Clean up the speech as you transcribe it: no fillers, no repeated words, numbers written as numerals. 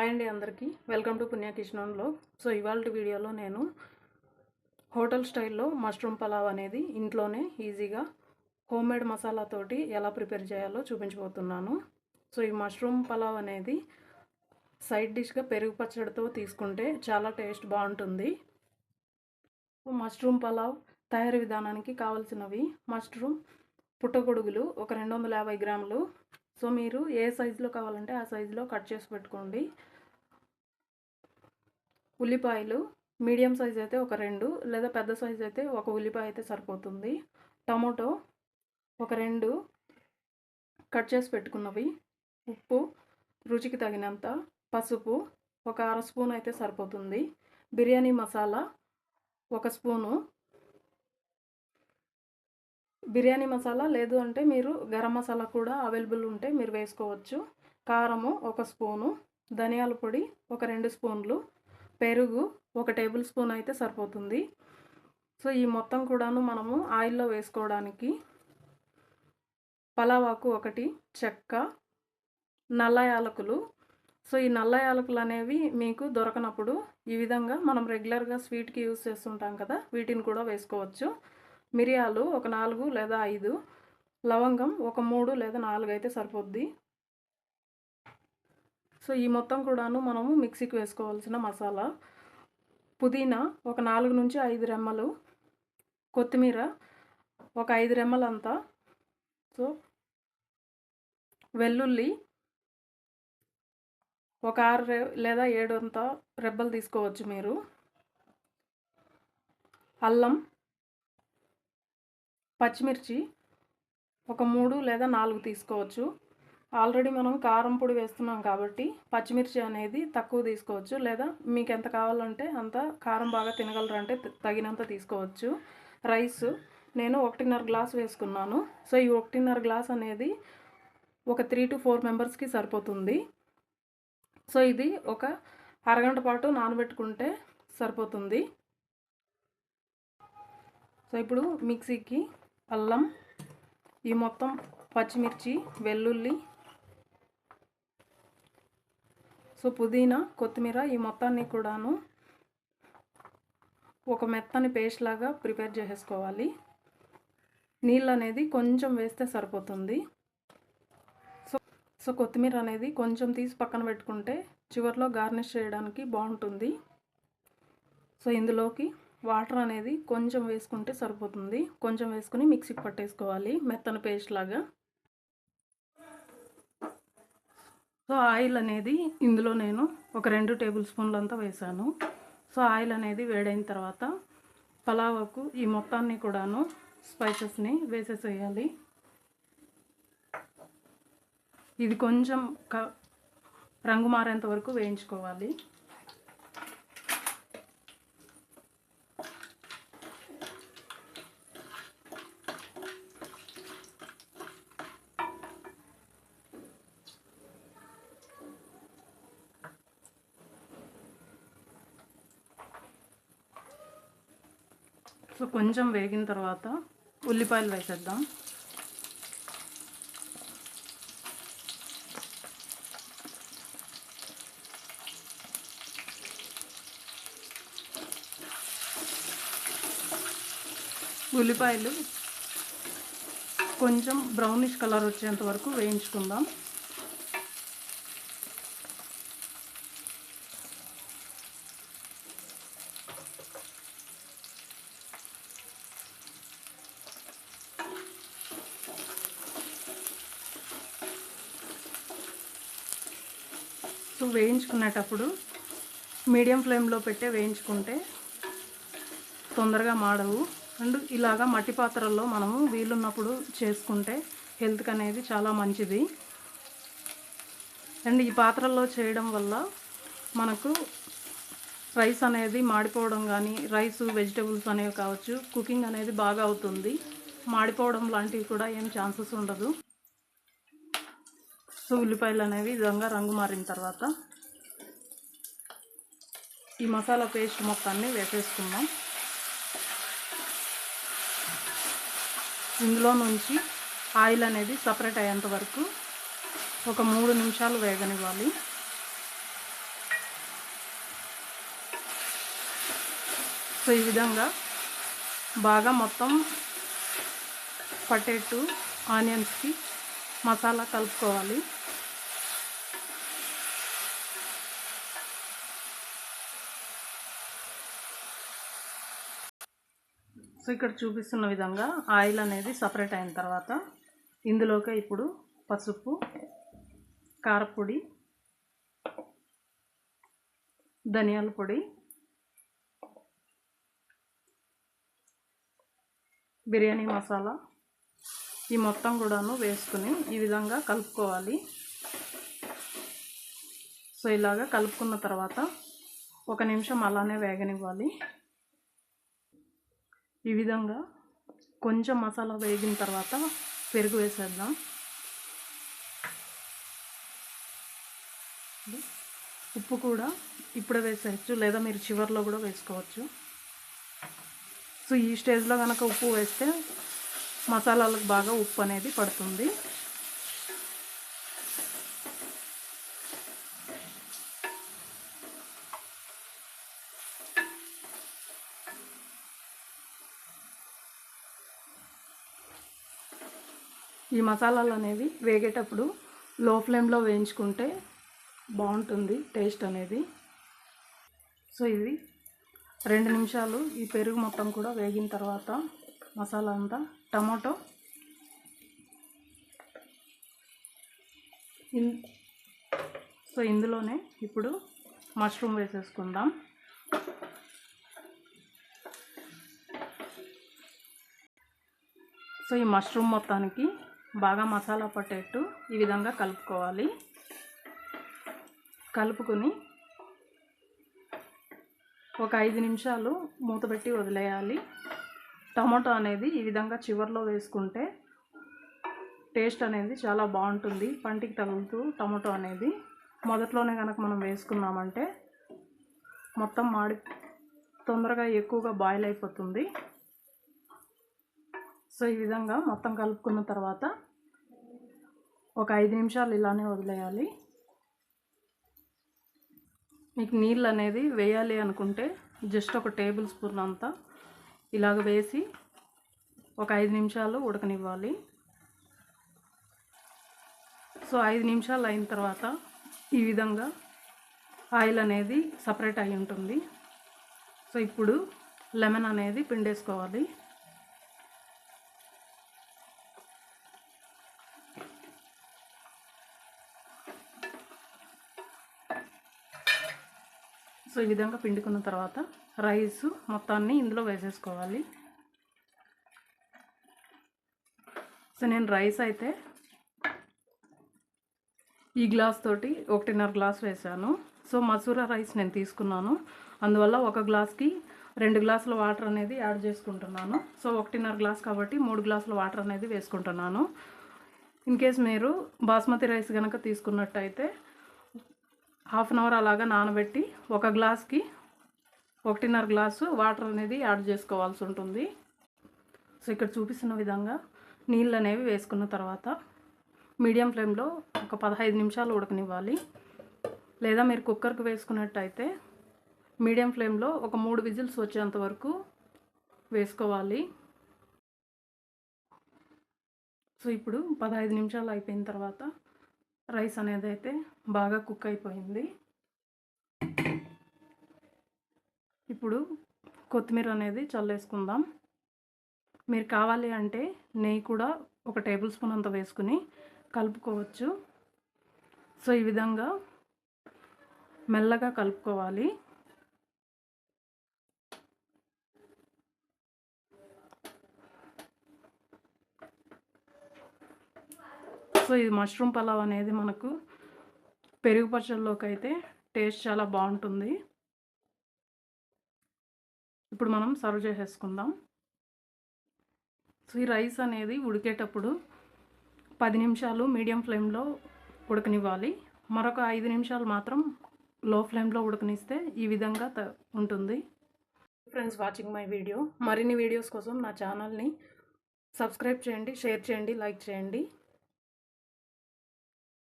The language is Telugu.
హాయ్ అండి అందరికీ వెల్కమ్ టు పుణ్య కిచెన్ వ్లాగ్. సో ఇవాళ వీడియోలో నేను హోటల్ స్టైల్లో మష్రూమ్ పలావ్ అనేది ఇంట్లోనే ఈజీగా హోమ్మేడ్ మసాలాతోటి ఎలా ప్రిపేర్ చేయాలో చూపించబోతున్నాను. సో ఈ మష్రూమ్ పలావ్ అనేది సైడ్ డిష్గా పెరుగు పచ్చడితో తీసుకుంటే చాలా టేస్ట్ బాగుంటుంది. మష్రూమ్ పలావ్ తయారీ విధానానికి కావాల్సినవి: మష్రూమ్ పుట్టగొడుగులు ఒక 250 గ్రాములు. సో మీరు ఏ సైజులో కావాలంటే ఆ సైజులో కట్ చేసి పెట్టుకోండి. ఉల్లిపాయలు మీడియం సైజ్ అయితే ఒక 2, లేదా పెద్ద సైజ్ అయితే ఒక ఉల్లిపాయ అయితే సరిపోతుంది. టమాటో ఒక 2 కట్ చేసి పెట్టుకున్నవి. ఉప్పు రుచికి తగినంత. పసుపు ఒక అర స్పూన్ అయితే సరిపోతుంది. బిర్యానీ మసాలా ఒక స్పూను. బిర్యానీ మసాలా లేదు అంటే మీరు గరం మసాలా కూడా అవైలబుల్ ఉంటే మీరు వేసుకోవచ్చు. కారము ఒక స్పూను. ధనియాల పొడి ఒక 2 స్పూన్లు. పెరుగు ఒక టేబుల్ స్పూన్ అయితే సరిపోతుంది. సో ఈ మొత్తం కూడాను మనము ఆయిల్లో వేసుకోవడానికి పలావాకు ఒకటి, చెక్క, నల్ల యాలకులు. సో ఈ నల్ల యాలకులు అనేవి మీకు దొరకనప్పుడు ఈ విధంగా మనం రెగ్యులర్గా స్వీట్కి యూజ్ చేస్తుంటాం కదా, వీటిని కూడా వేసుకోవచ్చు. మిరియాలు ఒక 4 లేదా 5, లవంగం ఒక 3 లేదా 4 అయితే సరిపోద్ది. సో ఈ మొత్తం కూడాను మనము మిక్సీకి వేసుకోవాల్సిన మసాలా. పుదీనా ఒక 4 నుంచి 5 రెమ్మలు. కొత్తిమీర ఒక 5 రెమ్మలంతా. సో వెల్లుల్లి ఒక 6 లేదా 7 అంతా రెబ్బలు తీసుకోవచ్చు మీరు. అల్లం, పచ్చిమిర్చి ఒక 3 లేదా 4 తీసుకోవచ్చు. ఆల్రెడీ మనం కారం పొడి వేస్తున్నాం కాబట్టి పచ్చిమిర్చి అనేది తక్కువ తీసుకోవచ్చు, లేదా మీకు ఎంత కావాలంటే అంత కారం బాగా తినగలరంటే తగినంత తీసుకోవచ్చు. రైస్ నేను 1.5 గ్లాస్ వేసుకున్నాను. సో ఈ 1.5 గ్లాస్ అనేది ఒక 3 to 4 మెంబర్స్కి సరిపోతుంది. సో ఇది ఒక అరగంట పాటు నానబెట్టుకుంటే సరిపోతుంది. సో ఇప్పుడు మిక్సీకి అల్లం, ఈ మొత్తం పచ్చిమిర్చి, వెల్లుల్లి, సో పుదీనా, కొత్తిమీర ఈ మొత్తాన్ని కూడాను ఒక మెత్తని పేస్ట్ లాగా ప్రిపేర్ చేసేసుకోవాలి. నీళ్ళు అనేది కొంచెం వేస్తే సరిపోతుంది. సో కొత్తిమీర అనేది కొంచెం తీసి పక్కన పెట్టుకుంటే చివరిలో గార్నిష్ చేయడానికి బాగుంటుంది. సో ఇందులోకి వాటర్ అనేది కొంచెం వేసుకుంటే సరిపోతుంది. కొంచెం వేసుకుని మిక్సీకి పట్టేసుకోవాలి మెత్తని పేస్ట్ లాగా. సో ఆయిల్ అనేది ఇందులో నేను ఒక 2 టేబుల్ స్పూన్లు అంతా వేసాను. సో ఆయిల్ అనేది వేడైన తర్వాత పలావుకు ఈ మొత్తాన్ని కూడాను స్పైసెస్ని వేసేసేయాలి. ఇది కొంచెం రంగు మారేంత వరకు వేయించుకోవాలి. సో కొంచెం వేగిన తర్వాత ఉల్లిపాయలు వేసేద్దాం. ఉల్లిపాయలు కొంచెం బ్రౌనిష్ కలర్ వచ్చేంత వరకు వేయించుకుందాం. సో వేయించుకునేటప్పుడు మీడియం ఫ్లేమ్లో పెట్టే వేయించుకుంటే తొందరగా మాడవు. అండ్ ఇలాగా మట్టి పాత్రల్లో మనము వీలున్నప్పుడు చేసుకుంటే హెల్త్కి అనేది చాలా మంచిది. అండ్ ఈ పాత్రల్లో చేయడం వల్ల మనకు రైస్ అనేది మాడిపోవడం కానీ, రైస్ వెజిటబుల్స్ అనేవి కావచ్చు, కుకింగ్ అనేది బాగా అవుతుంది. మాడిపోవడం లాంటివి కూడా ఏం ఛాన్సెస్ ఉండదు. సో ఉల్లిపాయలు అనేవి ఈ విధంగా రంగు మారిన తర్వాత ఈ మసాలా పేస్ట్ మొత్తాన్ని వేసేసుకుందాం. ఇందులో నుంచి ఆయిల్ అనేది సపరేట్ అయ్యేంత వరకు ఒక 3 నిమిషాలు వేగనివ్వాలి. సో ఈ విధంగా బాగా మొత్తం పట్టేట్టు ఆనియన్స్కి మసాలా కలుపుకోవాలి. సో ఇక్కడ చూపిస్తున్న విధంగా ఆయిల్ అనేది సపరేట్ అయిన తర్వాత ఇందులోకి ఇప్పుడు పసుపు, కారపొడి, ధనియాల పొడి, బిర్యానీ మసాలా ఈ మొత్తం కూడాను వేసుకుని ఈ విధంగా కలుపుకోవాలి. సో ఇలాగా కలుపుకున్న తర్వాత 1 నిమిషం అలానే వేగనివ్వాలి. ఈ విధంగా కొంచెం మసాలా వేగిన తర్వాత పెరుగు వేసేద్దాం. ఉప్పు కూడా ఇప్పుడే వేసేయచ్చు, లేదా మీరు చివర్లో కూడా వేసుకోవచ్చు. సో ఈ స్టేజ్లో కనుక ఉప్పు వేస్తే మసాలాలకు బాగా ఉప్పు అనేది పడుతుంది. ఈ మసాలాలు అనేవి వేగేటప్పుడు లో ఫ్లేమ్లో వేయించుకుంటే బాగుంటుంది టేస్ట్ అనేది. సో ఇది 2 నిమిషాలు ఈ పెరుగు మొత్తం కూడా వేగిన తర్వాత మసాలా అంతా టమాటో సో ఇందులోనే ఇప్పుడు మష్రూమ్ వేసేసుకుందాం. సో ఈ మష్రూమ్ మొత్తానికి బాగా మసాలా పట్టేట్టు ఈ విధంగా కలుపుకోవాలి. కలుపుకొని ఒక 5 నిమిషాలు మూత పెట్టి వదిలేయాలి. టమాటో అనేది ఈ విధంగా చివర్లో వేసుకుంటే టేస్ట్ అనేది చాలా బాగుంటుంది. పంటికి తగులుతూ టమాటో అనేది మొదట్లోనే కనుక మనం వేసుకున్నామంటే మొత్తం తొందరగా ఎక్కువగా బాయిల్ అయిపోతుంది. సో ఈ విధంగా మొత్తం కలుపుకున్న తర్వాత ఒక 5 నిమిషాలు ఇలానే వదిలేయాలి. మీకు నీళ్ళు అనేది వేయాలి అనుకుంటే జస్ట్ 1 టేబుల్ స్పూన్ అంతా ఇలాగ వేసి ఒక 5 నిమిషాలు ఉడకనివ్వాలి. సో 5 నిమిషాలు అయిన తర్వాత ఈ విధంగా ఆయిల్ అనేది సపరేట్ అయి ఉంటుంది. సో ఇప్పుడు లెమన్ అనేది పిండేసుకోవాలి. సో ఈ విధంగా పిండుకున్న తర్వాత రైస్ మొత్తాన్ని ఇందులో వేసేసుకోవాలి. సో నేను రైస్ అయితే ఈ గ్లాస్ తోటి 1.5 గ్లాస్ వేసాను. సో మసూరా రైస్ నేను తీసుకున్నాను, అందువల్ల 1 గ్లాస్కి 2 గ్లాసుల వాటర్ అనేది యాడ్ చేసుకుంటున్నాను. సో 1.5 గ్లాస్ కాబట్టి 3 గ్లాసుల వాటర్ అనేది వేసుకుంటున్నాను. ఇన్ కేస్ మీరు బాస్మతి రైస్ కనుక తీసుకున్నట్టయితే హాఫ్ అన్ అవర్ అలాగా నానబెట్టి 1 గ్లాస్కి 1.5 గ్లాసు వాటర్ అనేది యాడ్ చేసుకోవాల్సి ఉంటుంది. సో ఇక్కడ చూపిస్తున్న విధంగా నీళ్ళు అనేవి వేసుకున్న తర్వాత మీడియం ఫ్లేమ్లో ఒక 15 నిమిషాలు ఉడకనివ్వాలి. లేదా మీరు కుక్కర్కి వేసుకున్నట్టయితే మీడియం ఫ్లేమ్లో ఒక 3 విజిల్స్ వచ్చేంత వరకు వేసుకోవాలి. సో ఇప్పుడు 15 నిమిషాలు అయిపోయిన తర్వాత రైస్ అనేది అయితే బాగా కుక్ అయిపోయింది. ఇప్పుడు కొత్తిమీర అనేది చల్లేసుకుందాం. మీరు కావాలి అంటే నెయ్యి కూడా 1 టేబుల్ స్పూన్ అంత వేసుకుని కలుపుకోవచ్చు. సో ఈ విధంగా మెల్లగా కలుపుకోవాలి. సో ఇది మష్రూమ్ పలావ్ అనేది మనకు పెరుగు పచ్చళ్ళలోకి అయితే టేస్ట్ చాలా బాగుంటుంది. ఇప్పుడు మనం సర్వ్ చేసేసుకుందాం. సో ఈ రైస్ అనేది ఉడికేటప్పుడు 10 నిమిషాలు మీడియం ఫ్లేమ్లో ఉడకనివ్వాలి. మరొక 5 నిమిషాలు మాత్రం లో ఫ్లేమ్లో ఉడకనిస్తే ఈ విధంగా ఉంటుంది. Friends, watching my video. మరిన్ని వీడియోస్ కోసం నా ఛానల్ని సబ్స్క్రైబ్ చేయండి, షేర్ చేయండి, లైక్ చేయండి.